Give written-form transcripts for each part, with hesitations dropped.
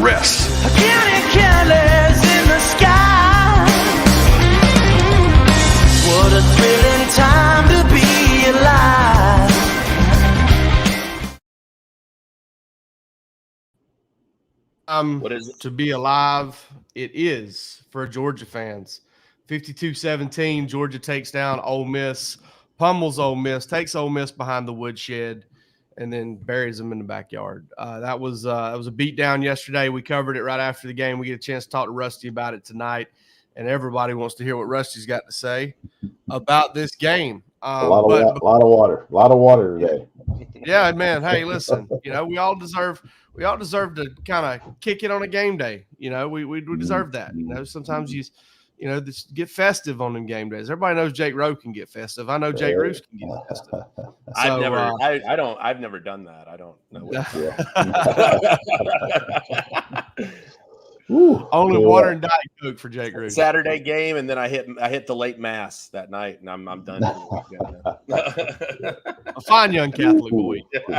rests. Counting careless in the sky. What a thrilling time to be alive. What is it? To be alive, it is for Georgia fans. 52-17, Georgia takes down Ole Miss, pummels Ole Miss, takes Ole Miss behind the woodshed, and then buries them in the backyard. That was a beatdown yesterday. We covered it right after the game. We get a chance to talk to Rusty about it tonight, and everybody wants to hear what Rusty's got to say about this game. A lot of water today. Yeah, man. Hey, listen. We all deserve to kind of kick it on a game day. We deserve that. Sometimes you get festive on them game days. Everybody knows Jake Rowe can get festive. I know Jake Roos can get festive. I've never done that. I don't know. Only water and Diet Coke for Jake Roos. Saturday game, and then I hit the late mass that night, and I'm done. A fine young Catholic boy.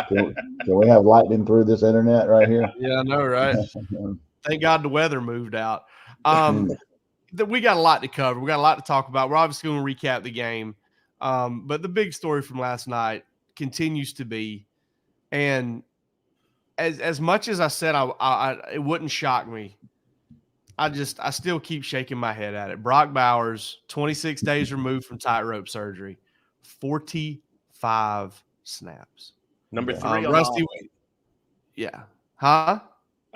Can we have lightning through this internet right here? Yeah, I know, right? Thank God the weather moved out. We got a lot to cover. We got a lot to talk about. We're obviously going to recap the game. But the big story from last night continues to be, and as much as I said it wouldn't shock me, I still keep shaking my head at it. Brock Bowers, 26 days removed from tightrope surgery, 45 snaps. Number 3 on Rusty. offense. Yeah. Huh?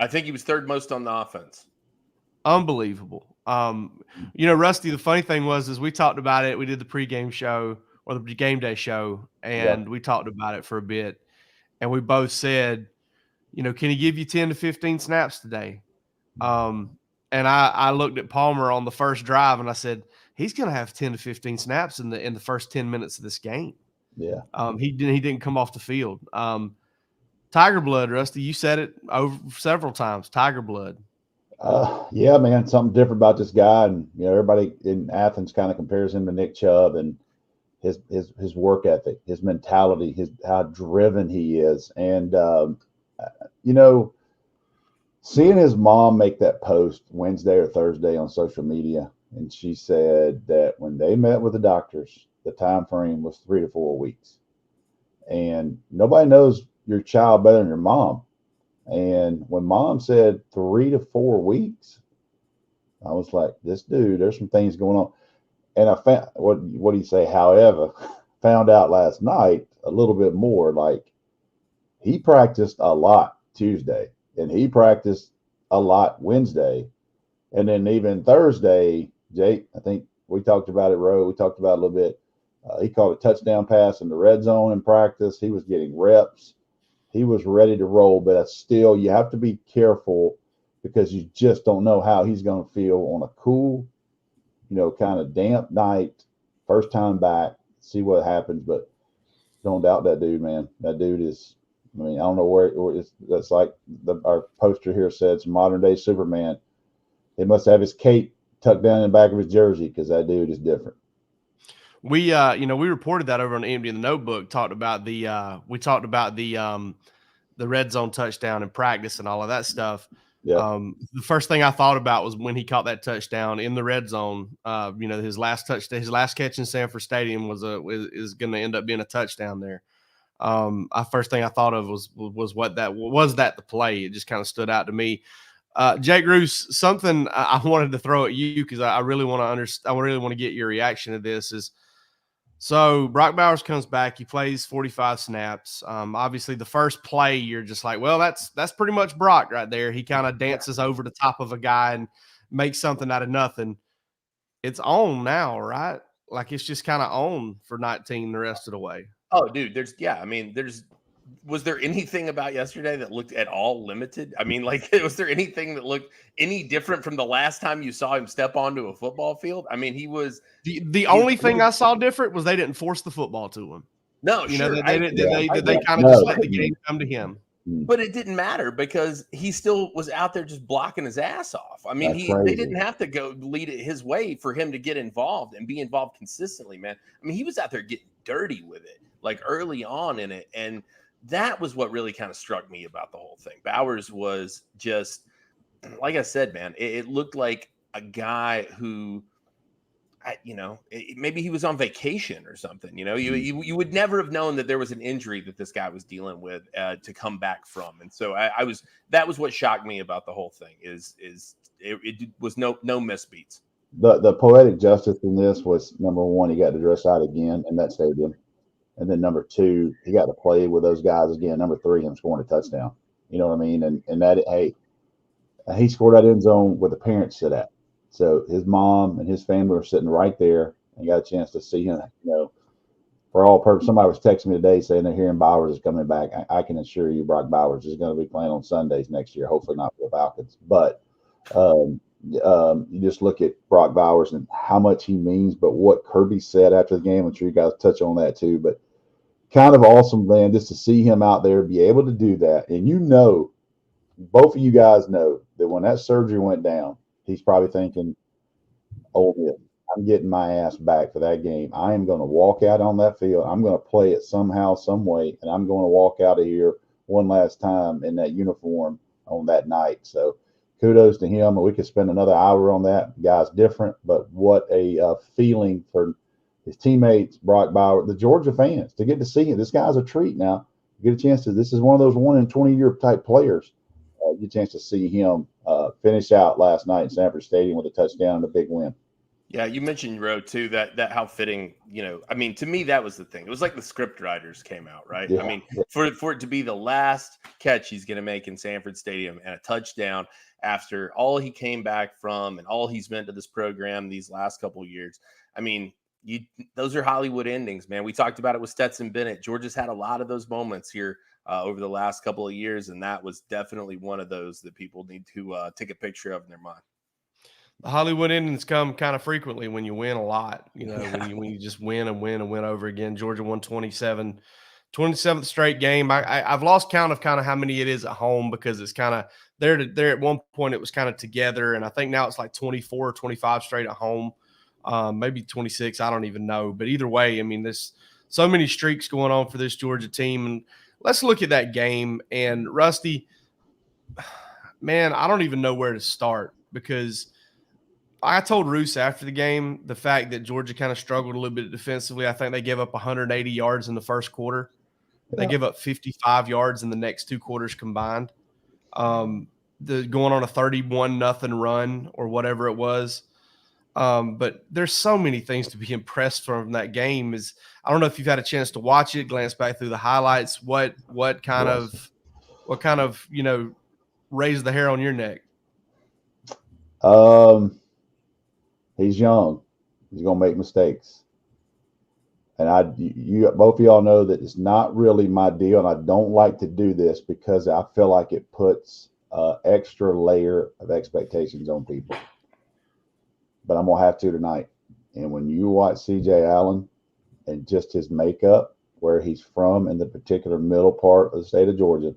I think he was third most on the offense. Unbelievable. Rusty, the funny thing was we talked about it. We did the pregame show or the game day show, and we talked about it for a bit. And we both said, can he give you 10 to 15 snaps today? And I looked at Palmer on the first drive, and I said, he's going to have 10 to 15 snaps in the first 10 minutes of this game. Yeah. He didn't come off the field. Tiger blood, Rusty. You said it over several times. Tiger blood. Yeah, man, something different about this guy, and everybody in Athens kind of compares him to Nick Chubb, and his work ethic, his mentality, how driven he is, and seeing his mom make that post Wednesday or Thursday on social media, and she said that when they met with the doctors, the time frame was 3 to 4 weeks, and nobody knows your child better than your mom. And when mom said 3 to 4 weeks, I was like, this dude, there's some things going on. And I found, what do you say? However, found out last night a little bit more, like he practiced a lot Tuesday and he practiced a lot Wednesday. And then even Thursday, Jake, I think we talked about it, Roe. We talked about it a little bit. He caught a touchdown pass in the red zone in practice. He was getting reps. He was ready to roll, but still, you have to be careful because you just don't know how he's going to feel on a cool, kind of damp night, first time back, see what happens. But don't doubt that dude, man. That dude is, I don't know where that's like our poster here said, it's modern day Superman. He must have his cape tucked down in the back of his jersey because that dude is different. We we reported that over on Empty in the Notebook, talked about the red zone touchdown in practice and all of that stuff. Yeah. The first thing I thought about was when he caught that touchdown in the red zone. His last catch in Sanford Stadium is going to end up being a touchdown there. First thing I thought of was that the play. It just kind of stood out to me. Jake Roos, something I wanted to throw at you because I really want to understand. I really want to get your reaction to this. So Brock Bowers comes back. He plays 45 snaps. Obviously, the first play, you're just like, well, that's pretty much Brock right there. He kind of dances over the top of a guy and makes something out of nothing. It's on now, right? Like it's just kind of on for 19 the rest of the way. Oh, dude, was there anything about yesterday that looked at all limited? Was there anything that looked any different from the last time you saw him step onto a football field? He was the only thing I saw different was they didn't force the football to him. No, they kind of just let the game come to him. But it didn't matter because he still was out there just blocking his ass off. They didn't have to go lead it his way for him to get involved and be involved consistently, man. He was out there getting dirty with it, like early on in it. And that was what really kind of struck me about the whole thing. Bowers was just like I said, man, it looked like a guy who, maybe he was on vacation or something. You would never have known that there was an injury that this guy was dealing with to come back from. And so that was what shocked me about the whole thing is it was no misbeats. The poetic justice in this was, number one, he got to dress out again in that stadium. And then number two, he got to play with those guys again. Number three, him scoring a touchdown. You know what I mean? And that, hey, he scored that end zone where the parents sit at. So his mom and his family were sitting right there and got a chance to see him. For all purposes, somebody was texting me today saying they're hearing Bowers is coming back. I can assure you, Brock Bowers is going to be playing on Sundays next year. Hopefully not for the Falcons, but you just look at Brock Bowers and how much he means. But what Kirby said after the game, I'm sure you guys touch on that too. But kind of awesome, man, just to see him out there be able to do that. And both of you guys know that when that surgery went down, he's probably thinking, "Oh, yeah, I'm getting my ass back for that game. I am going to walk out on that field. I'm going to play it somehow, some way, and I'm going to walk out of here one last time in that uniform on that night." So kudos to him. We could spend another hour on that. The guy's different, but what a feeling for his teammates, Brock Bowers, the Georgia fans, to get to see him. This guy's a treat now. You get a chance to, this is one of those 1 in 20 year type players. You get a chance to see him finish out last night in Sanford Stadium with a touchdown and a big win. Yeah, you mentioned, Ro, too, that how fitting, to me, that was the thing. It was like the script writers came out, right? Yeah. For it to be the last catch he's going to make in Sanford Stadium and a touchdown after all he came back from and all he's meant to this program these last couple of years. Those are Hollywood endings, man. We talked about it with Stetson Bennett. Georgia's had a lot of those moments here over the last couple of years, and that was definitely one of those that people need to take a picture of in their mind. The Hollywood endings come kind of frequently when you win a lot, when you just win and win and win over again. Georgia won 27th straight game. I've lost count of kind of how many it is at home because it's kind of there at one point it was kind of together. And I think now it's like 24 or 25 straight at home, maybe 26. I don't even know. But either way, there's so many streaks going on for this Georgia team. And let's look at that game. And Rusty, man, I don't even know where to start because I told Roos after the game the fact that Georgia kind of struggled a little bit defensively. I think they gave up 180 yards in the first quarter. They give up 55 yards in the next two quarters combined. Going on a 31-0 run or whatever it was. But there's so many things to be impressed from that game. I don't know if you've had a chance to watch it, glance back through the highlights. What kind of raised the hair on your neck? He's young. He's going to make mistakes. And you both of y'all know that it's not really my deal, and I don't like to do this because I feel like it puts extra layer of expectations on people. But I'm going to have to tonight. And when you watch C.J. Allen and just his makeup, where he's from in the particular middle part of the state of Georgia,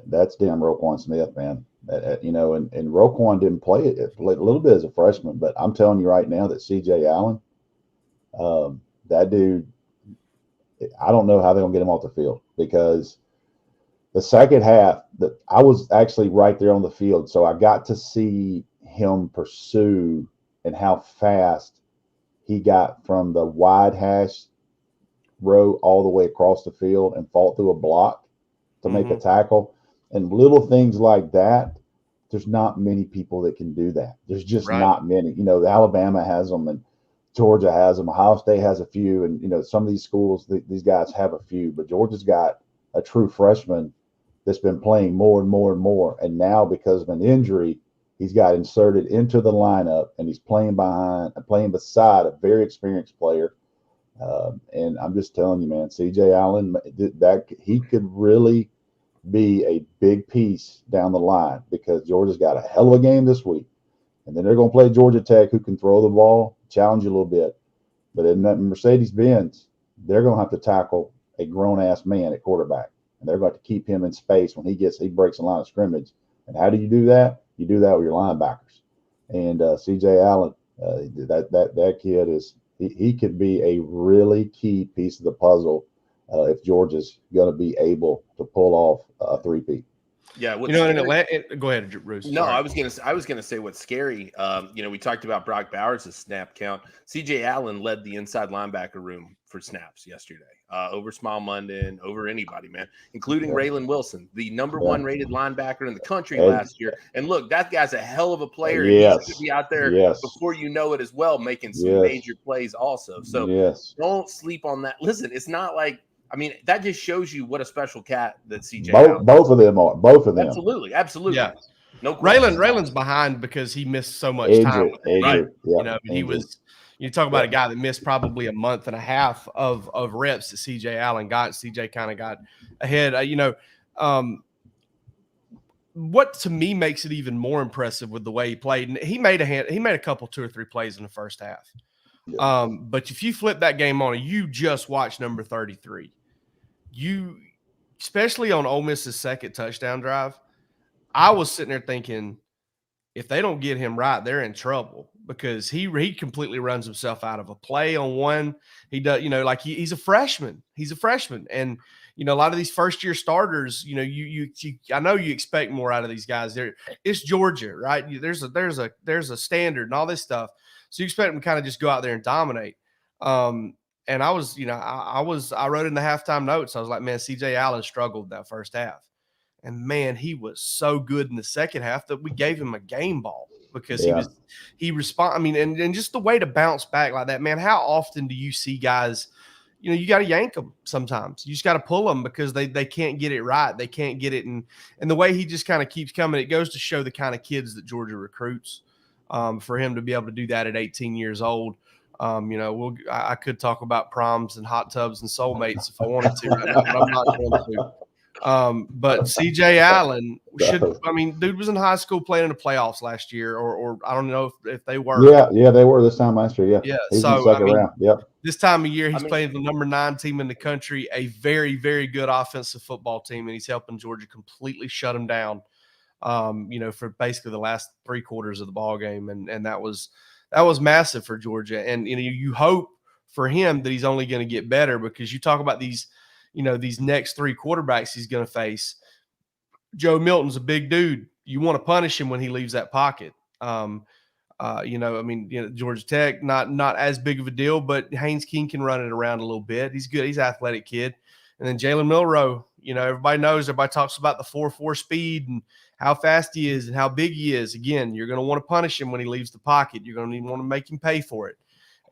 that's damn Roquan Smith, man. And Roquan didn't play it a little bit as a freshman, but I'm telling you right now that C.J. Allen, that dude, I don't know how they're going to get him off the field because the second half, I was actually right there on the field, so I got to see him pursue and how fast he got from the wide hash row all the way across the field and fought through a block to make a tackle. And little things like that, there's not many people that can do that. There's just not many. Alabama has them and Georgia has them. Ohio State has a few. And, some of these schools, these guys have a few. But Georgia's got a true freshman that's been playing more and more and more. And now because of an injury, he's got inserted into the lineup and he's playing beside a very experienced player. And I'm just telling you, man, C.J. Allen, that he could really be a big piece down the line because Georgia's got a hell of a game this week. And then they're going to play Georgia Tech, who can throw the ball, challenge you a little bit. But in that Mercedes-Benz, they're going to have to tackle a grown-ass man at quarterback. And they're going to keep him in space when he breaks the line of scrimmage. And how do you do that? You do that with your linebackers. And C.J. Allen, that kid he could be a really key piece of the puzzle if Georgia's going to be able to pull off a three-peat. Yeah, in Atlanta. Go ahead, Bruce. No, sorry. I was gonna say what's scary. We talked about Brock Bowers' snap count. CJ Allen led the inside linebacker room for snaps yesterday, over Smile Munden, over anybody, man, including Raylan Wilson, the number one rated linebacker in the country last year. And look, that guy's a hell of a player, and he's going to be out there before you know it as well, making some major plays also. So don't sleep on that. Listen, it's not like. I mean, that just shows you what a special cat that CJ. Both of them are. Both of them. Absolutely. Yeah. No question. Raylan's behind because he missed so much time. Right. Yeah, he was. You talk about a guy that missed probably a month and a half of reps that CJ Allen got. CJ kind of got ahead. What to me makes it even more impressive with the way he played. And he made a couple 2 or 3 plays in the first half. Yeah. But if you flip that game on, you just watch number 33. You, especially on Ole Miss's second touchdown drive, I was sitting there thinking, if they don't get him right, they're in trouble because he completely runs himself out of a play on one. He does, he's a freshman. He's a freshman, and a lot of these first year starters, I know you expect more out of these guys. It's Georgia, right? There's a standard and all this stuff, so you expect them to kind of just go out there and dominate. And I was, I wrote in the halftime notes. I was like, man, CJ Allen struggled that first half. And man, he was so good in the second half that we gave him a game ball because he responded. I mean, and just the way to bounce back like that, man, how often do you see guys, you got to yank them sometimes. You just got to pull them because they can't get it right. They can't get it. And the way he just kind of keeps coming, it goes to show the kind of kids that Georgia recruits, for him to be able to do that at 18 years old. I could talk about proms and hot tubs and soulmates if I wanted to, right now, but I'm not going to. But CJ Allen dude was in high school playing in the playoffs last year, or I don't know if they were. Yeah, they were this time last year. Yeah. So round. Yep. This time of year, he's playing the number 9 team in the country, a very, very good offensive football team, and he's helping Georgia completely shut them down. For basically the last 3 quarters of the ball game, and that was massive for Georgia. And you hope for him that he's only going to get better because you talk about these next 3 quarterbacks he's going to face. Joe Milton's a big dude. You want to punish him when he leaves that pocket. Georgia Tech, not as big of a deal, but Haynes King can run it around a little bit. He's good. He's an athletic kid. And then Jalen Milroe, everybody talks about the 4.4 speed and how fast he is and how big he is. Again, you're going to want to punish him when he leaves the pocket. You're going to want to make him pay for it.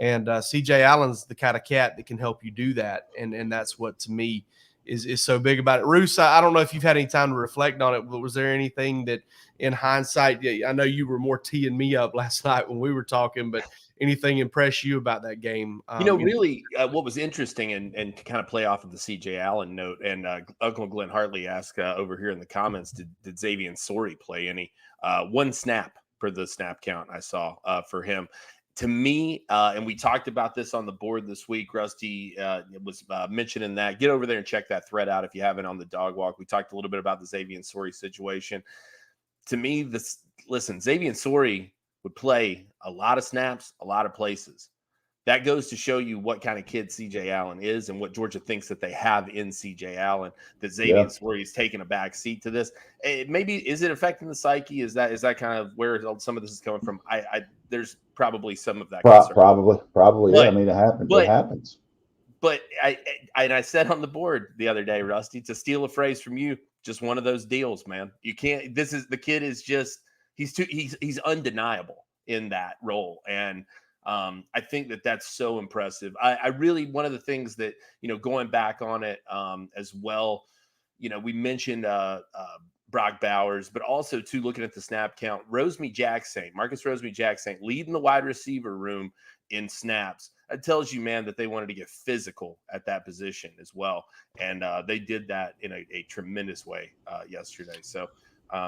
And CJ Allen's the kind of cat that can help you do that. And that's what, to me, is so big about it. Roos, I don't know if you've had any time to reflect on it, but was there anything that in hindsight, I know you were more teeing me up last night when we were talking, but anything impress you about that game? What was interesting and to kind of play off of the CJ Allen note, and Uncle Glenn Hartley asked over here in the comments, did Xavier Sori play any? 1 snap per the snap count I saw for him. To me, and we talked about this on the board this week, Rusty was mentioning that. Get over there and check that thread out if you haven't on the Dog Walk. We talked a little bit about the Xavier Sori situation. To me, Xavier Sori would play a lot of snaps, a lot of places. That goes to show you what kind of kid CJ Allen is and what Georgia thinks that they have in CJ Allen, that Xavier Sori is taking a back seat to this. Maybe is it affecting the psyche? Is that kind of where some of this is coming from? There's probably some of that. Probably. But, yeah. I mean, it happens. It happens. But I said on the board the other day, Rusty, to steal a phrase from you, just one of those deals, man. You can't. The kid is just he's undeniable in that role, and I think that's so impressive. I really, one of the things that, going back on it as well, we mentioned Brock Bowers, but also too, looking at the snap count, Marcus Rosemy-Jacksaint leading the wide receiver room in snaps. That tells you, man, that they wanted to get physical at that position as well. And they did that in a tremendous way yesterday. So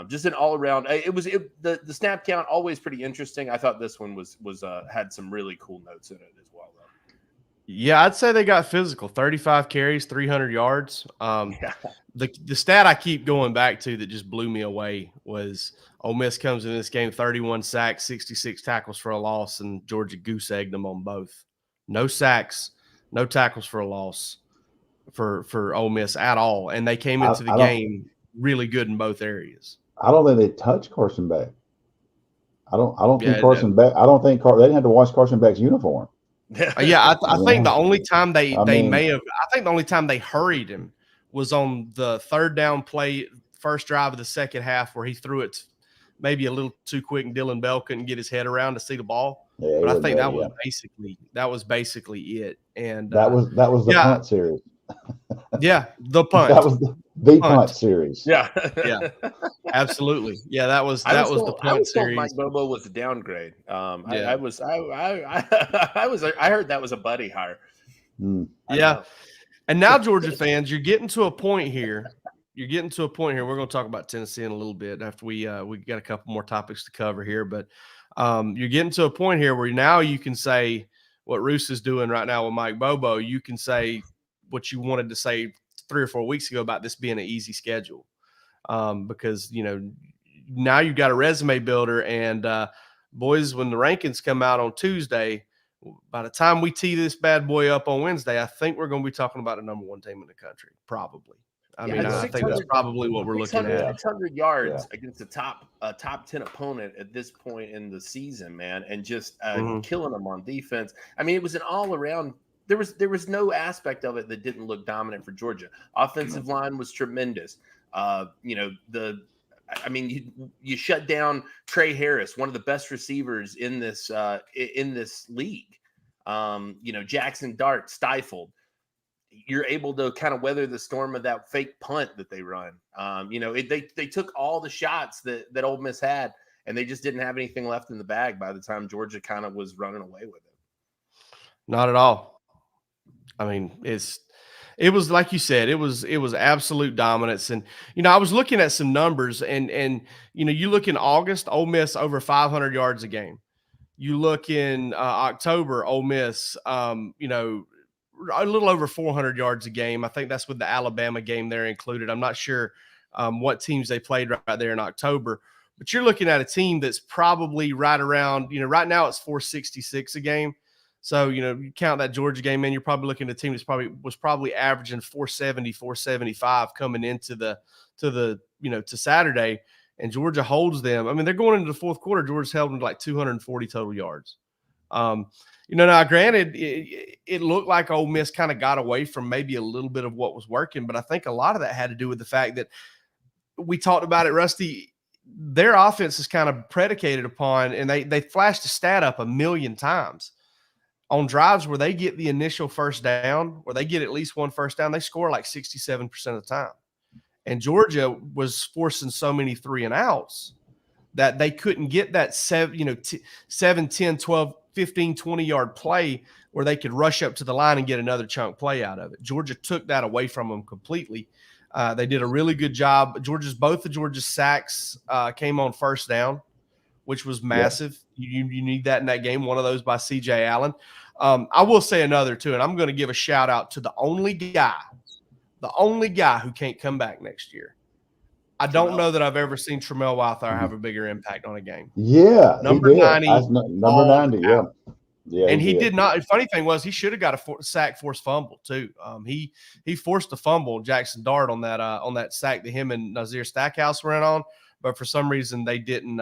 just an all around, the snap count always pretty interesting. I thought this one was had some really cool notes in it as well, though. Yeah, I'd say they got physical. 35 carries, 300 yards. The stat I keep going back to that just blew me away was Ole Miss comes in this game 31 sacks, 66 tackles for a loss, and Georgia goose-egged them on both. No sacks, no tackles for a loss for Ole Miss at all. And they came into the game really good in both areas. I don't think they touch Carson Beck. I don't think Carson Beck. I don't think they didn't have to wash Carson Beck's uniform. Yeah, I think the only time they may have, I think the only time they hurried him was on the third down play, first drive of the second half, where he threw it maybe a little too quick, and Dylan Bell couldn't get his head around to see the ball. Yeah, but I think that was basically it. And that was the punt series. Yeah, the punt. That was the punt series. Yeah, absolutely. Yeah, that was the punt series. Mike Bobo was a downgrade. I heard that was a buddy hire. Yeah, and now Georgia fans, you're getting to a point here. We're going to talk about Tennessee in a little bit after we got a couple more topics to cover here, but you're getting to a point here where now you can say what Roos is doing right now with Mike Bobo. You can say what you wanted to say 3 or 4 weeks ago about this being an easy schedule, because now you've got a resume builder, and boys, when the rankings come out on Tuesday, by the time we tee this bad boy up on Wednesday, I think we're going to be talking about a number 1 team in the country, probably. I think that's probably what we're looking at. 600 yards against a top 10 opponent at this point in the season, man, and just killing them on defense. I mean, it was an all around. There was no aspect of it that didn't look dominant for Georgia. Offensive line was tremendous. You shut down Trey Harris, one of the best receivers in this league. Jackson Dart stifled. You're able to kind of weather the storm of that fake punt that they run. They took all the shots that Ole Miss had, and they just didn't have anything left in the bag by the time Georgia kind of was running away with it. Not at all. I mean, it was like you said, it was absolute dominance. And, I was looking at some numbers, and you look in August, Ole Miss over 500 yards a game. You look in October, Ole Miss, a little over 400 yards a game. I think that's with the Alabama game there included. I'm not sure what teams they played right there in October, but you're looking at a team that's probably right around, right now it's 466 a game. So, you count that Georgia game in, you're probably looking at a team that's probably averaging 470, 475 coming into to Saturday, and Georgia holds them. I mean, they're going into the fourth quarter. Georgia's held them to like 240 total yards. Now granted, it looked like Ole Miss kind of got away from maybe a little bit of what was working, but I think a lot of that had to do with the fact that we talked about it, Rusty. Their offense is kind of predicated upon, and they flashed a stat up 1 million times. On drives where they get the initial first down, where they get at least one first down, they score like 67% of the time. And Georgia was forcing so many 3 and outs that they couldn't get that 7, 10, 12, 15, 20-yard play where they could rush up to the line and get another chunk play out of it. Georgia took that away from them completely. They did a really good job. Both of Georgia's sacks came on first down, which was massive. Yeah. You need that in that game. One of those by C.J. Allen. I will say another too, and I'm going to give a shout out to the only guy who can't come back next year. I don't know that I've ever seen Tramel Wildfire have a bigger impact on a game. Yeah, number 90. Number 90, yeah. Yeah, and he did not. The funny thing was he should have got a sack forced fumble too. He forced a fumble, Jackson Dart, on that sack that him and Nazir Stackhouse ran on. But for some reason they didn't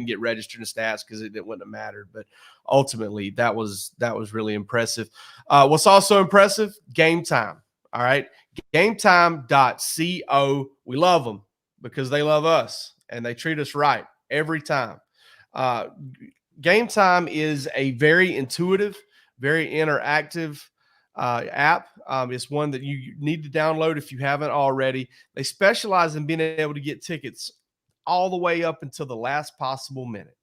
get registered in stats because it wouldn't have mattered. But ultimately that was really impressive. What's also impressive? Game Time. All right, GameTime.co. We love them because they love us and they treat us right every time. Game Time is a very intuitive, very interactive app. It's one that you need to download if you haven't already. They specialize in being able to get tickets all the way up until the last possible minute.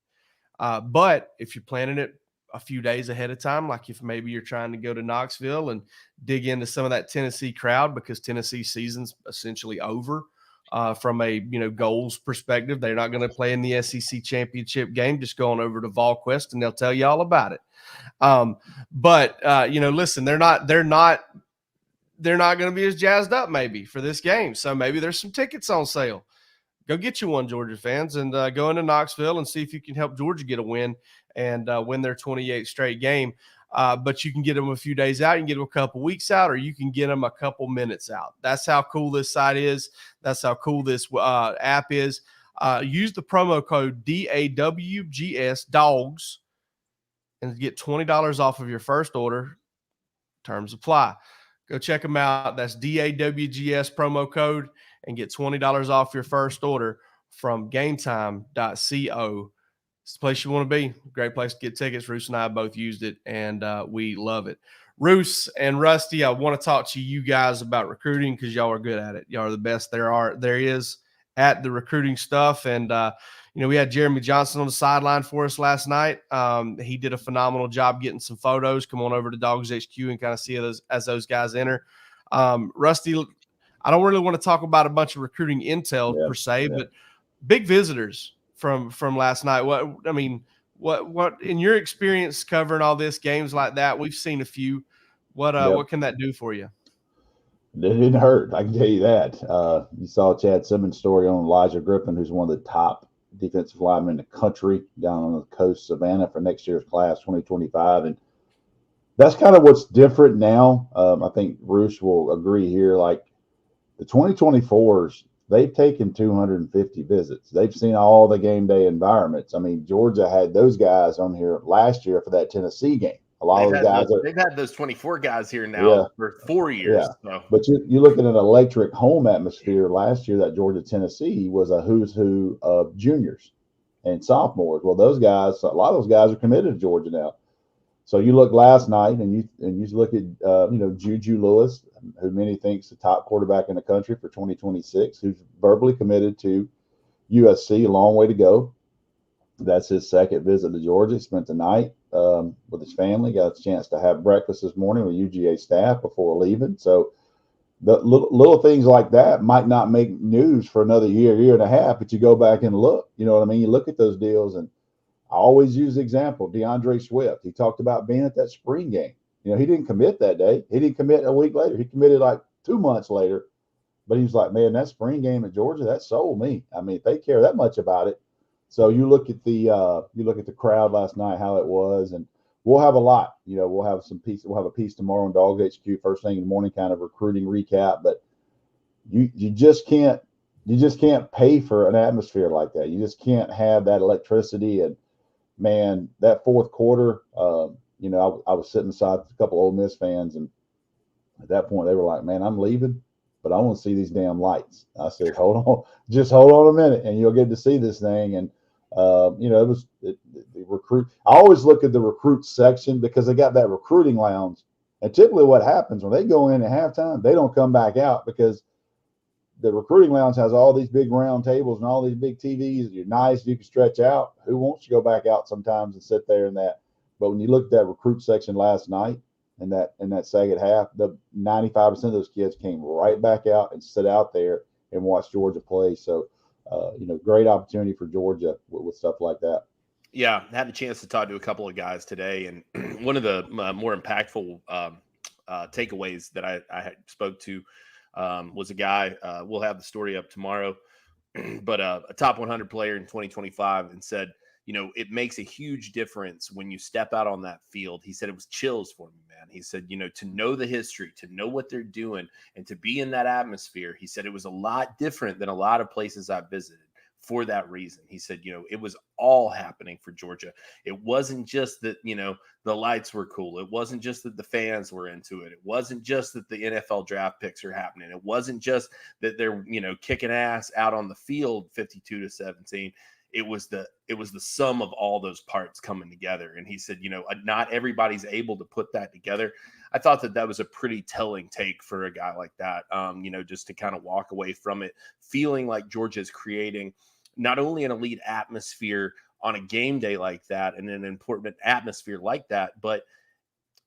But if you're planning it a few days ahead of time, like if maybe you're trying to go to Knoxville and dig into some of that Tennessee crowd, because Tennessee season's essentially over from a goals perspective. They're not going to play in the SEC championship game. Just go on over to VolQuest and they'll tell you all about it. But listen, they're not going to be as jazzed up maybe for this game. So maybe there's some tickets on sale. Go get you one, Georgia fans, and go into Knoxville and see if you can help Georgia get a win and win their 28th straight game. but you can get them a few days out. You can get them a couple weeks out, or you can get them a couple minutes out. That's how cool this site is. That's how cool this app is. Use the promo code DAWGS DAWGS and get $20 off of your first order. Terms apply. Go check them out. That's DAWGS promo code and get $20 off your first order from gametime.co. It's the place you want to be. Great place to get tickets. Roos and I both used it, and we love it. Roos and Rusty, I want to talk to you guys about recruiting because y'all are good at it. Y'all are the best there is at the recruiting stuff. And, we had Jeremy Johnson on the sideline for us last night. He did a phenomenal job getting some photos. Come on over to DawgsHQ and kind of see those as those guys enter. Rusty, I don't really want to talk about a bunch of recruiting intel per se, but big visitors from last night. What in your experience covering all this games like that? We've seen a few. What can that do for you? It didn't hurt. I can tell you that. You saw Chad Simmons' story on Elijah Griffin, who's one of the top defensive linemen in the country down on the coast, Savannah, for next year's class 2025. And that's kind of what's different now. I think Roos will agree here. Like the 2024s, they've taken 250 visits. They've seen all the game day environments. I mean, Georgia had those guys on here last year for that Tennessee game. A lot of the guys they've had those 24 guys here now for 4 years. Yeah. So. But you look at an electric home atmosphere last year. That Georgia Tennessee was a who's who of juniors and sophomores. Well, those guys, a lot of those guys are committed to Georgia now. So you look last night and you look at Juju Lewis, who many think's the top quarterback in the country for 2026, who's verbally committed to USC. A long way to go. That's his second visit to Georgia. He spent the night with his family, got a chance to have breakfast this morning with UGA staff before leaving. So the little things like that might not make news for another year and a half, but you go back and look, you know what I mean? You look at those deals, and I always use the example, DeAndre Swift. He talked about being at that spring game. He didn't commit that day. He didn't commit a week later. He committed like 2 months later, but he was like, man, that spring game at Georgia, that sold me. I mean, if they care that much about it. So you look at the crowd last night, how it was, and we'll have a lot. We'll have a piece tomorrow on DawgsHQ first thing in the morning, kind of recruiting recap. But you just can't pay for an atmosphere like that. You just can't have that electricity. And man, that fourth quarter, I was sitting beside a couple Ole Miss fans, and at that point they were like, man, I'm leaving, but I want to see these damn lights. I said, hold on, just hold on a minute, and you'll get to see this thing. And it was the recruit. I always look at the recruit section because they got that recruiting lounge. And typically what happens when they go in at halftime, they don't come back out because the recruiting lounge has all these big round tables and all these big TVs. You're nice, you can stretch out. Who wants to go back out sometimes and sit there and that? But when you look at that recruit section last night in that second half, the 95% of those kids came right back out and sit out there and watch Georgia play. So great opportunity for Georgia with stuff like that. Yeah, I had a chance to talk to a couple of guys today, and one of the more impactful takeaways that I had spoke to was a guy. We'll have the story up tomorrow, but a top 100 player in 2025, and said, it makes a huge difference when you step out on that field. He said it was chills for me, man. He said, to know the history, to know what they're doing, and to be in that atmosphere. He said it was a lot different than a lot of places I've visited for that reason. He said, it was all happening for Georgia. It wasn't just that, the lights were cool. It wasn't just that the fans were into it. It wasn't just that the NFL draft picks are happening. It wasn't just that they're, kicking ass out on the field 52-17. It was the sum of all those parts coming together. And he said, not everybody's able to put that together. I thought that was a pretty telling take for a guy like that, just to kind of walk away from it, feeling like Georgia is creating not only an elite atmosphere on a game day like that and an important atmosphere like that, but,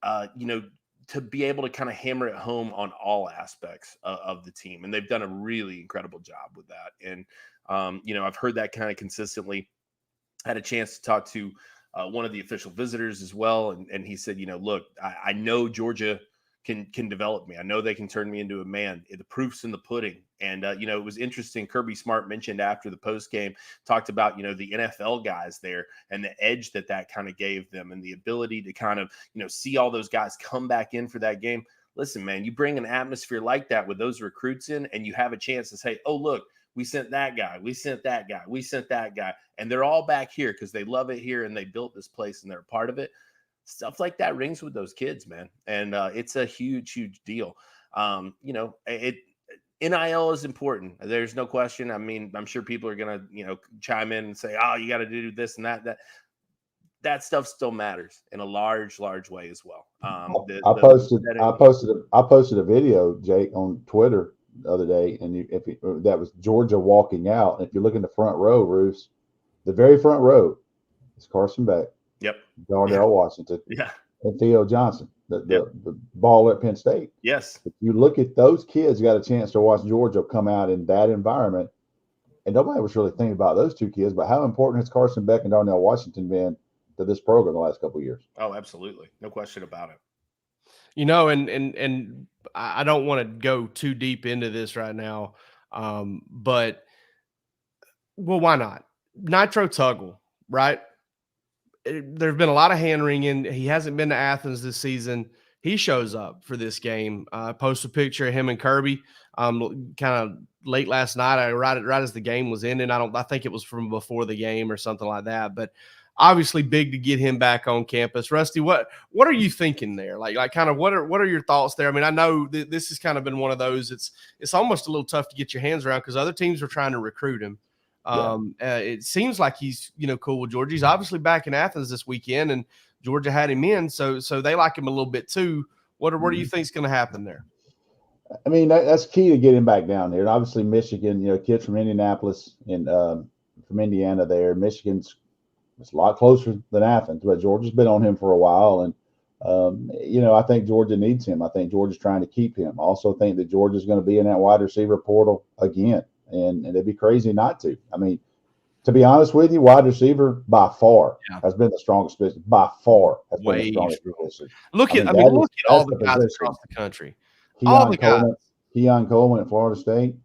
to be able to kind of hammer it home on all aspects of the team. And they've done a really incredible job with that. And, I've heard that kind of consistently. I had a chance to talk to one of the official visitors as well. And he said, look, I know Georgia can develop me. I know they can turn me into a man. The proof's in the pudding. And, it was interesting. Kirby Smart mentioned after the post game, talked about, the NFL guys there and the edge that kind of gave them and the ability to kind of, see all those guys come back in for that game. Listen, man, you bring an atmosphere like that with those recruits in and you have a chance to say, oh, look, we sent that guy. We sent that guy. We sent that guy. And they're all back here because they love it here and they built this place and they're a part of it. Stuff like that rings with those kids, man. And it's a huge, huge deal. NIL is important. There's no question. I mean, I'm sure people are going to, chime in and say, oh, you got to do this and that. That stuff still matters in a large, large way as well. I posted a video, Jake, on Twitter the other day, and that was Georgia walking out. And if you look in the front row, Roos, the very front row is Carson Beck, yep, Darnell Washington, yeah, and Theo Johnson, the baller at Penn State. Yes, if you look at those kids, you got a chance to watch Georgia come out in that environment, and nobody was really thinking about those two kids. But how important has Carson Beck and Darnell Washington been to this program the last couple of years? Oh, absolutely, no question about it. And I don't want to go too deep into this right now, but why not? Nitro Tuggle, right? There's been a lot of hand wringing. He hasn't been to Athens this season. He shows up for this game. I posted a picture of him and Kirby, kind of late last night. Right as the game was ending. I think it was from before the game or something like that. But obviously big to get him back on campus. Rusty, what are you thinking there? Like kind of what are your thoughts there? I mean, I know this has kind of been one of those. It's almost a little tough to get your hands around because other teams are trying to recruit him. It seems like he's cool with Georgia. He's obviously back in Athens this weekend, and Georgia had him in, so they like him a little bit too. What do you think is going to happen there? I mean, that's key to get him back down there. And obviously, Michigan, kids from Indianapolis and from Indiana there. Michigan's it's a lot closer than Athens, but Georgia's been on him for a while, and I think Georgia needs him. I think Georgia's trying to keep him. I also think that Georgia's going to be in that wide receiver portal again. And it'd be crazy not to. I mean, to be honest with you, wide receiver by far has been the strongest position. By far has been the strongest position. Look at all the guys across the country. Keon Coleman at Florida State.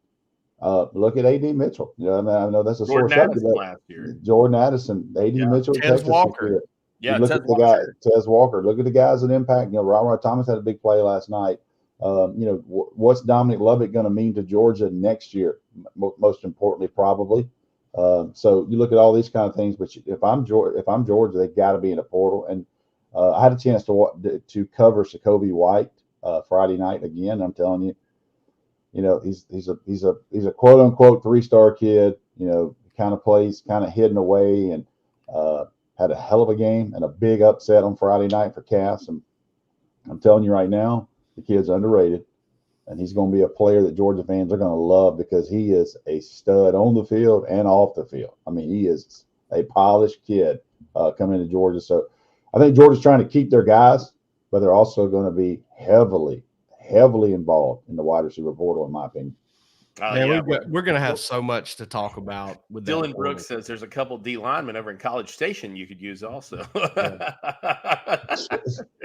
Look at A.D. Mitchell. I know that's a sore subject. Last year. Jordan Addison, A.D. Mitchell, Tez Walker. Yeah, look at the guy, Tez Walker. Look at the guys that impact. Robert Thomas had a big play last night. What's Dominic Lovett going to mean to Georgia next year? Most importantly, probably. So you look at all these kind of things. But if I'm Georgia, they've got to be in a portal. And I had a chance to cover Jacoby White Friday night again. I'm telling you, he's a quote unquote 3-star kid. Kind of plays kind of hidden away and had a hell of a game and a big upset on Friday night for Cass. And I'm telling you right now, the kid's underrated, and he's going to be a player that Georgia fans are going to love because he is a stud on the field and off the field. I mean, he is a polished kid coming into Georgia. So I think Georgia's trying to keep their guys, but they're also going to be heavily involved in the wide receiver portal, in my opinion. We're going to have so much to talk about with Dylan Brooks says there's a couple D linemen over in College Station you could use also.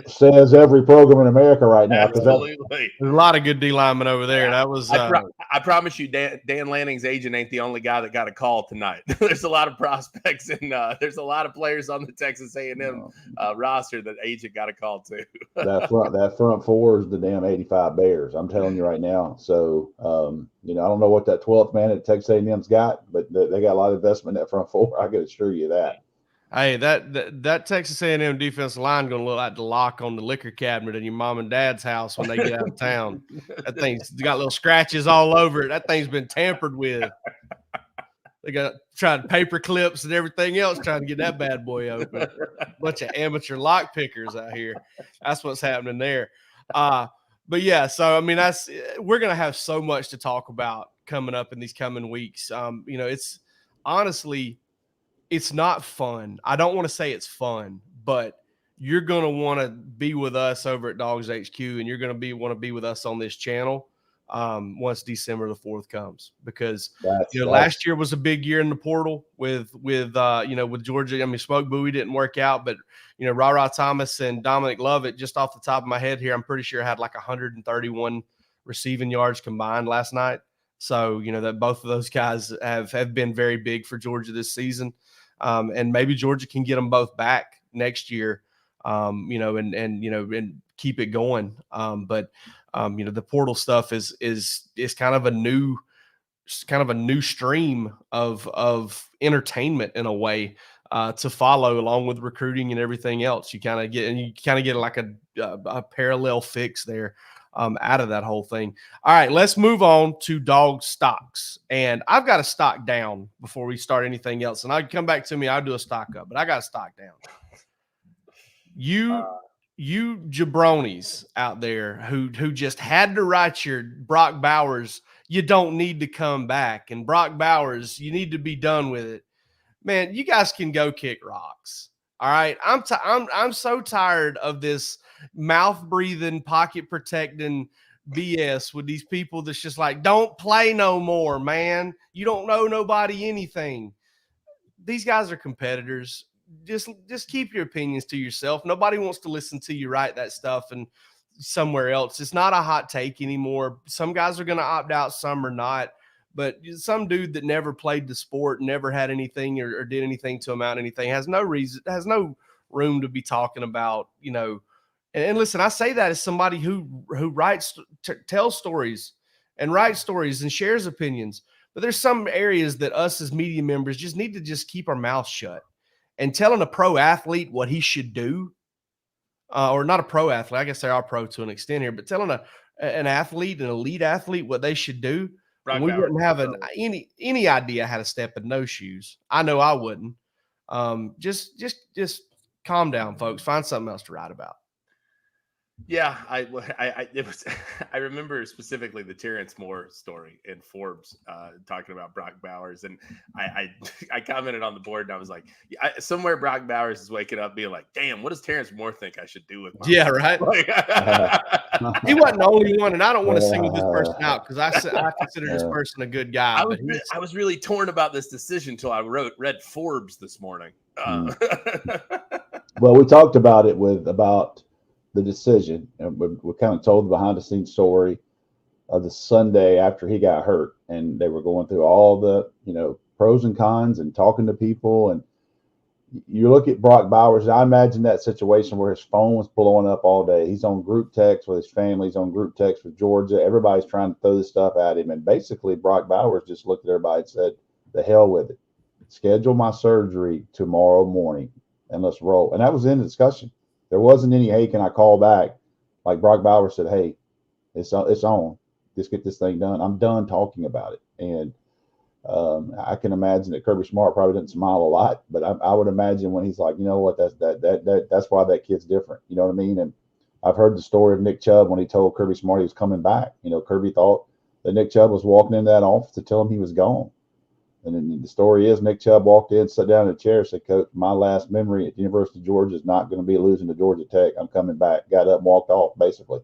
Says every program in America right now. Absolutely. There's a lot of good D linemen over there. Yeah. That was. I promise you, Dan Lanning's agent ain't the only guy that got a call tonight. There's a lot of prospects and there's a lot of players on the Texas A&M roster that agent got a call to. that front four is the damn 85 Bears. I'm telling you right now. So I don't know what that 12th man at Texas A&M's got, but they got a lot of investment in that front four. I can assure you that. Hey, that Texas A&M defensive line going to look like the lock on the liquor cabinet in your mom and dad's house when they get out of town. That thing's got little scratches all over it. That thing's been tampered with. They got tried paper clips and everything else trying to get that bad boy open. Bunch of amateur lock pickers out here. That's what's happening there. But yeah, so I mean, we're going to have so much to talk about coming up in these coming weeks. It's honestly, it's not fun. I don't want to say it's fun, but you're going to want to be with us over at DawgsHQ, and you're going to want to be with us on this channel once December the 4th comes, because That's last year was a big year in the portal with Georgia. I mean, Smoke Bowie didn't work out, but Ra Thomas and Dominic Lovett, just off the top of my head here, I'm pretty sure had like 131 receiving yards combined last night. So that both of those guys have been very big for Georgia this season, and maybe Georgia can get them both back next year, and keep it going. But the portal stuff is kind of a new stream of entertainment in a way, to follow along with recruiting and everything else. You kind of get like a parallel fix there out of that whole thing. All right, let's move on to dog stocks. And I've got a stock down before we start anything else. And I'll come back to me. I'll do a stock up, but I got a stock down. You jabronis out there who just had to write your Brock Bowers, you don't need to come back, and Brock Bowers, you need to be done with it. Man, you guys can go kick rocks. All right. I'm so tired of this mouth breathing, pocket protecting BS with these people that's just like, don't play no more, man. You don't know nobody anything. These guys are competitors. Just keep your opinions to yourself. Nobody wants to listen to you write that stuff and somewhere else. It's not a hot take anymore. Some guys are going to opt out, some are not. But some dude that never played the sport, never had anything or did anything to amount to anything, has no room to be talking about, And listen, I say that as somebody who writes, tells stories and writes stories and shares opinions. But there's some areas that us as media members just need to just keep our mouths shut. And telling a pro athlete what he should do, or not a pro athlete, I guess they are pro to an extent here, but telling an athlete, an elite athlete, what they should do, and we wouldn't have any idea how to step in those shoes. I know I wouldn't. Just calm down, folks. Find something else to write about. Yeah, I remember specifically the Terrence Moore story in Forbes, talking about Brock Bowers, and I commented on the board and I was like, somewhere Brock Bowers is waking up being like, damn, what does Terrence Moore think I should do with my life? Right. He wasn't the only one, and I don't want to single this person out because I consider this person a good guy. I was really torn about this decision until I read Forbes this morning. Well, we talked about it about the decision, and we kind of told the behind the scenes story of the Sunday after he got hurt, and they were going through all the pros and cons and talking to people. And you look at Brock Bowers, I imagine that situation where his phone was blowing up all day. He's on group text with his family, he's on group text with Georgia, everybody's trying to throw this stuff at him, and basically Brock Bowers just looked at everybody and said, the hell with it, schedule my surgery tomorrow morning and let's roll. And that was in the discussion. There wasn't any, hey, can I call back? Like Brock Bowers said, hey, it's on. Just get this thing done. I'm done talking about it. And I can imagine that Kirby Smart probably didn't smile a lot, but I would imagine when he's like, you know what, that's why that kid's different. You know what I mean? And I've heard the story of Nick Chubb when he told Kirby Smart he was coming back. Kirby thought that Nick Chubb was walking into that office to tell him he was gone. And then the story is Nick Chubb walked in, sat down in a chair, said, Coach, my last memory at the University of Georgia is not going to be losing to Georgia Tech. I'm coming back. Got up and walked off, basically.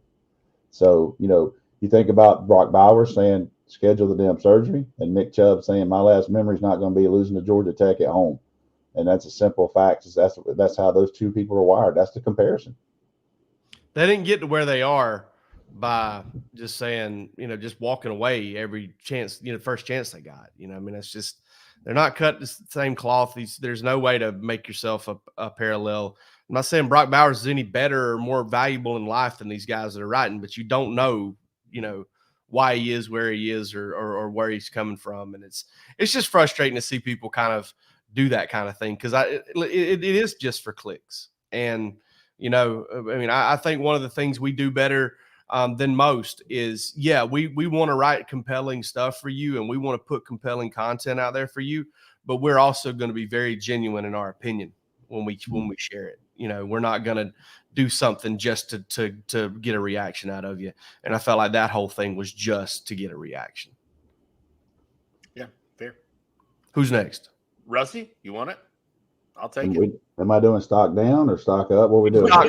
So, you think about Brock Bowers saying, schedule the damn surgery, and Nick Chubb saying, my last memory is not going to be losing to Georgia Tech at home. And that's a simple fact. That's how those two people are wired. That's the comparison. They didn't get to where they are by just saying, just walking away every chance, first chance they got. It's just, they're not cut the same cloth. There's no way to make yourself a parallel. I'm not saying Brock Bowers is any better or more valuable in life than these guys that are writing, but you don't know, why he is where he is or where he's coming from. And it's just frustrating to see people kind of do that kind of thing, because it is just for clicks. And, I think one of the things we do better than most is, we want to write compelling stuff for you, and we want to put compelling content out there for you, but we're also going to be very genuine in our opinion when we share it. We're not going to do something just to get a reaction out of you. And I felt like that whole thing was just to get a reaction. Yeah, fair. Who's next? Rusty, you want it? I'll take it. Am I doing stock down or stock up? What are we doing? Stock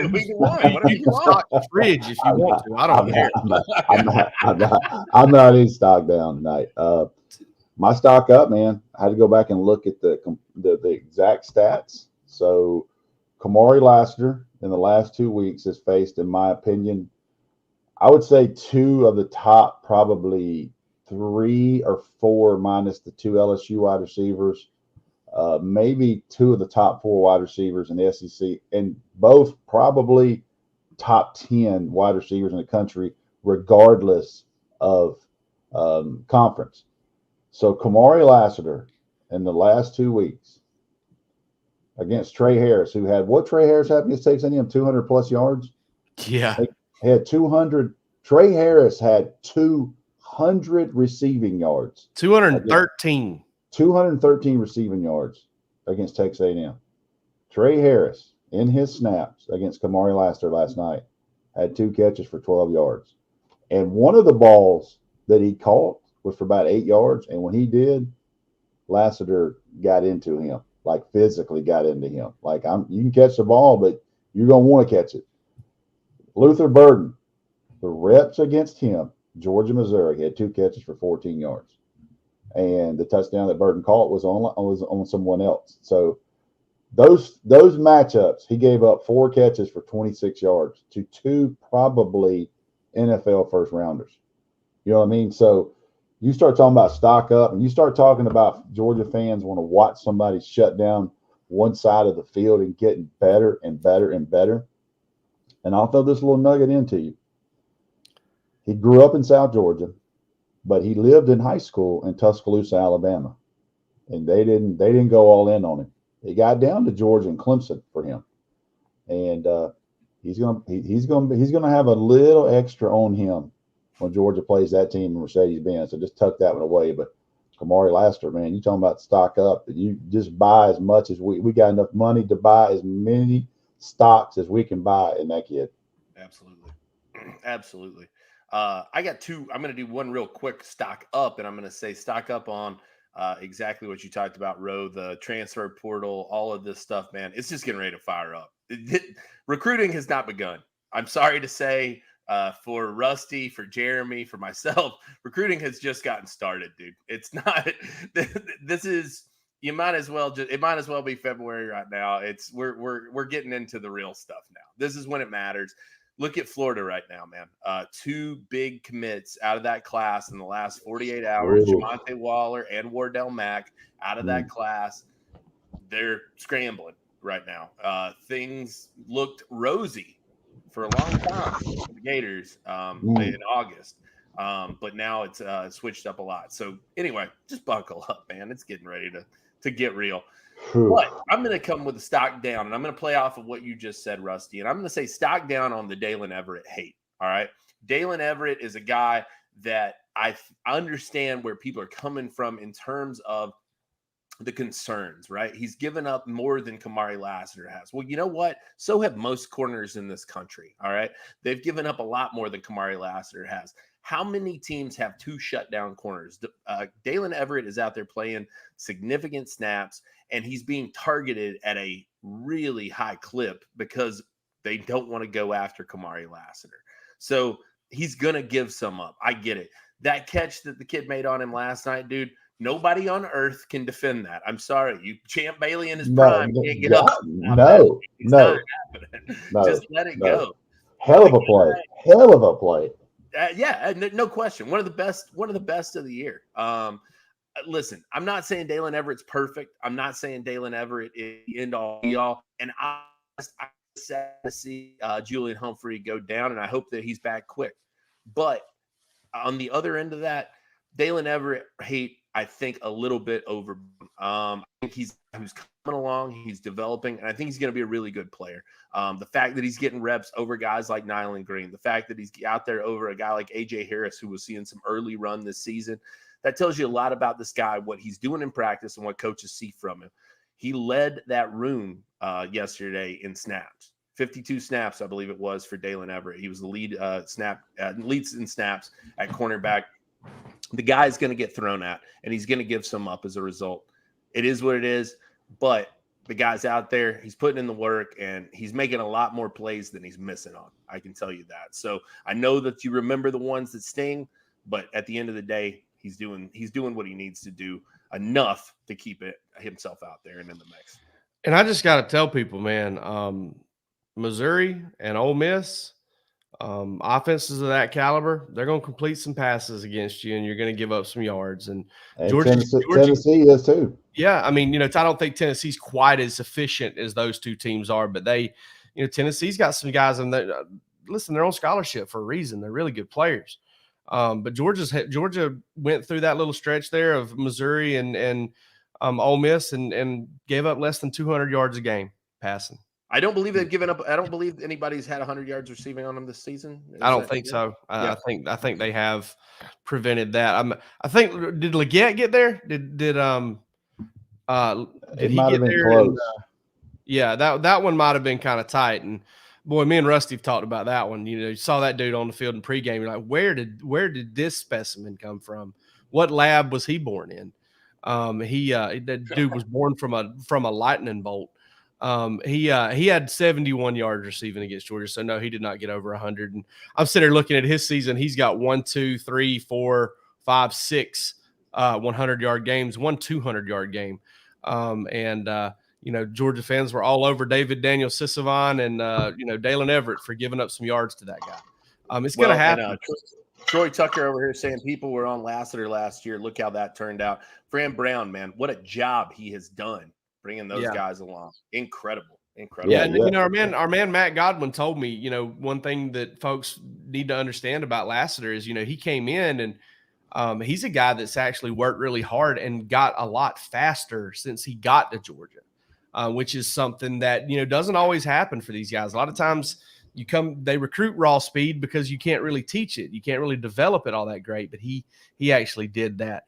fridge if you want to. I don't care. I'm not in stock down tonight. My stock up, man. I had to go back and look at the exact stats. So, Kamari Lassiter in the last 2 weeks has faced, in my opinion, I would say 2 of the top, probably 3 or 4 minus the 2 LSU wide receivers. Maybe 2 of the top 4 wide receivers in the SEC, and both probably top 10 wide receivers in the country, regardless of conference. So Kamari Lassiter in the last 2 weeks against Trey Harris, who had what Trey Harris had against Texas A&M, 200 plus yards. Yeah, he had 200. Trey Harris had 200 receiving yards. 213. 213 receiving yards against Texas A&M. Trey Harris, in his snaps against Kamari Lassiter last night, had 2 catches for 12 yards. And one of the balls that he caught was for about 8 yards. And when he did, Lassiter got into him, like physically got into him. Like, you can catch the ball, but you're going to want to catch it. Luther Burden, the reps against him, Georgia, Missouri, had 2 catches for 14 yards. And the touchdown that Burden caught was on someone else. So those matchups, he gave up 4 catches for 26 yards to 2 probably NFL first rounders. You know what I mean? So you start talking about stock up, and you start talking about Georgia fans want to watch somebody shut down one side of the field and getting better and better and better. And I'll throw this little nugget into you. He grew up in South Georgia, but he lived in high school in Tuscaloosa, Alabama, and they didn't go all in on him. They got down to Georgia and Clemson for him, and he's gonna have a little extra on him when Georgia plays that team in Mercedes-Benz. So just tuck that one away. But Kamari Lassiter, man, you talking about stock up? You just buy as much as we got enough money to buy as many stocks as we can buy in that kid. Absolutely. I got 2. I'm going to do one real quick stock up, and I'm going to say stock up on exactly what you talked about, Ro, the transfer portal, all of this stuff, man. It's just getting ready to fire up. Recruiting has not begun. I'm sorry to say, for Rusty, for Jeremy, for myself, recruiting has just gotten started, dude. It's not. This is. It might as well be February right now. We're getting into the real stuff now. This is when it matters. Look at Florida right now, man. 2 big commits out of that class in the last 48 hours. Ooh. Jamonte Waller and Wardell Mack out of that class. They're scrambling right now. Things looked rosy for a long time for the Gators in August. But now it's switched up a lot. So anyway, just buckle up, man. It's getting ready to get real. But I'm going to come with a stock down, and I'm going to play off of what you just said, Rusty. And I'm going to say stock down on the Dalen Everett hate. All right. Dalen Everett is a guy that I understand where people are coming from in terms of the concerns, right? He's given up more than Kamari Lassiter has. Well, you know what? So have most corners in this country. All right. They've given up a lot more than Kamari Lassiter has. How many teams have 2 shutdown corners? Dalen Everett is out there playing significant snaps, and he's being targeted at a really high clip because they don't want to go after Kamari Lassiter. So he's going to give some up. I get it. That catch that the kid made on him last night, dude, nobody on earth can defend that. I'm sorry. You Champ Bailey in his prime can't get up. No. Just let it go. Hell of a play. Yeah, no question. One of the best of the year. Listen, I'm not saying Dalen Everett's perfect. I'm not saying Dalen Everett is the end all be all. And I'm sad to see Julian Humphrey go down, and I hope that he's back quick. But on the other end of that, Dalen Everett hate, I think, a little bit over. I think who's coming along, he's developing, and I think he's going to be a really good player. The fact that he's getting reps over guys like Nyland Green, the fact that he's out there over a guy like A.J. Harris, who was seeing some early run this season, that tells you a lot about this guy, what he's doing in practice and what coaches see from him. He led that room yesterday in snaps. 52 snaps, I believe it was, for Dalen Everett. He was the leads in snaps at cornerback. The guy's going to get thrown at, and he's going to give some up as a result. It is what it is, but the guy's out there. He's putting in the work, and he's making a lot more plays than he's missing on. I can tell you that. So I know that you remember the ones that sting, but at the end of the day, he's doing what he needs to do enough to keep it himself out there and in the mix. And I just got to tell people, man, Missouri and Ole Miss, offenses of that caliber, they're going to complete some passes against you, and you're going to give up some yards. And Georgia, Tennessee is too. Yeah, I mean, I don't think Tennessee's quite as efficient as those two teams are, but Tennessee's got some guys in there. Listen, they're on scholarship for a reason. They're really good players. But Georgia went through that little stretch there of Missouri and Ole Miss and gave up less than 200 yards a game passing. I don't believe they've given up. I don't believe anybody's had 100 yards receiving on them this season. I don't think so. Yeah. I think they have prevented that. I think did Leggett get there? Did he get there? Close. Yeah, that one might have been kind of tight. And boy, me and Rusty have talked about that one. You saw that dude on the field in pregame. You're like, where did this specimen come from? What lab was he born in? That dude was born from a lightning bolt. He had 71 yards receiving against Georgia. So no, he did not get over 100. And I'm sitting there looking at his season. He's got 1, 2, 3, 4, 5, 6 100-yard games, 1 200-yard game. Georgia fans were all over David Daniel Sisavon and Dalen Everett for giving up some yards to that guy. It's going to happen. Troy Tucker over here saying people were on Lassiter last year. Look how that turned out. Fran Brown, man, what a job he has done bringing those guys along. Incredible. Yeah, and our man Matt Godwin told me, one thing that folks need to understand about Lassiter is, he came in and he's a guy that's actually worked really hard and got a lot faster since he got to Georgia, which is something that doesn't always happen for these guys. A lot of times they recruit raw speed because you can't really teach it. You can't really develop it all that great, but he actually did that.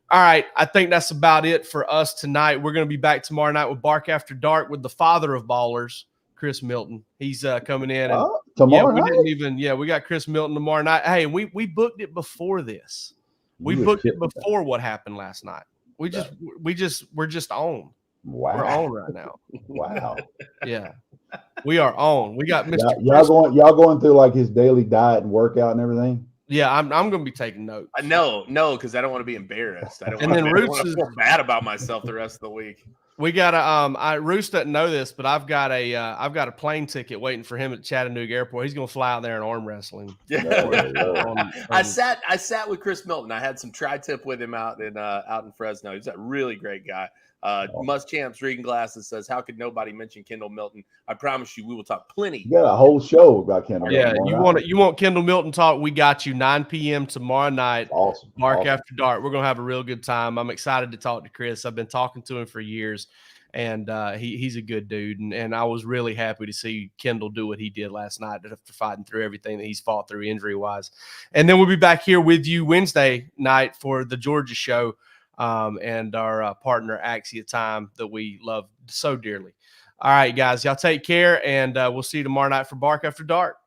All right, I think that's about it for us tonight. We're going to be back tomorrow night with Bark After Dark with the father of ballers, Chris Milton. He's coming in. And, tomorrow night? We got Chris Milton tomorrow night. Hey, we booked it before this. We booked it before what happened last night. We're just on. Wow. We're on right now. Wow. Yeah. We are on. We got Mr. Y'all going through like his daily diet and workout and everything? Yeah, I'm going to be taking notes. No, because I don't want to be embarrassed. I don't want to feel bad about myself the rest of the week. We got Roos doesn't know this, but I've got a plane ticket waiting for him at Chattanooga Airport. He's going to fly out there and arm wrestling. Yeah. I sat with Chris Milton. I had some tri-tip with him out in Fresno. He's a really great guy. Muschamps reading glasses says, how could nobody mention Kendall Milton? I promise you we will talk plenty. You got a whole show about Kendall. Yeah, you want Kendall Milton talk, we got you. 9 p.m. tomorrow night. Awesome. Bark After Dark. We're going to have a real good time. I'm excited to talk to Chris. I've been talking to him for years, and he's a good dude. And I was really happy to see Kendall do what he did last night after fighting through everything that he's fought through injury-wise. And then we'll be back here with you Wednesday night for the Georgia show. And our partner Axia Time that we love so dearly. All right, guys, y'all take care, and we'll see you tomorrow night for Bark After Dark.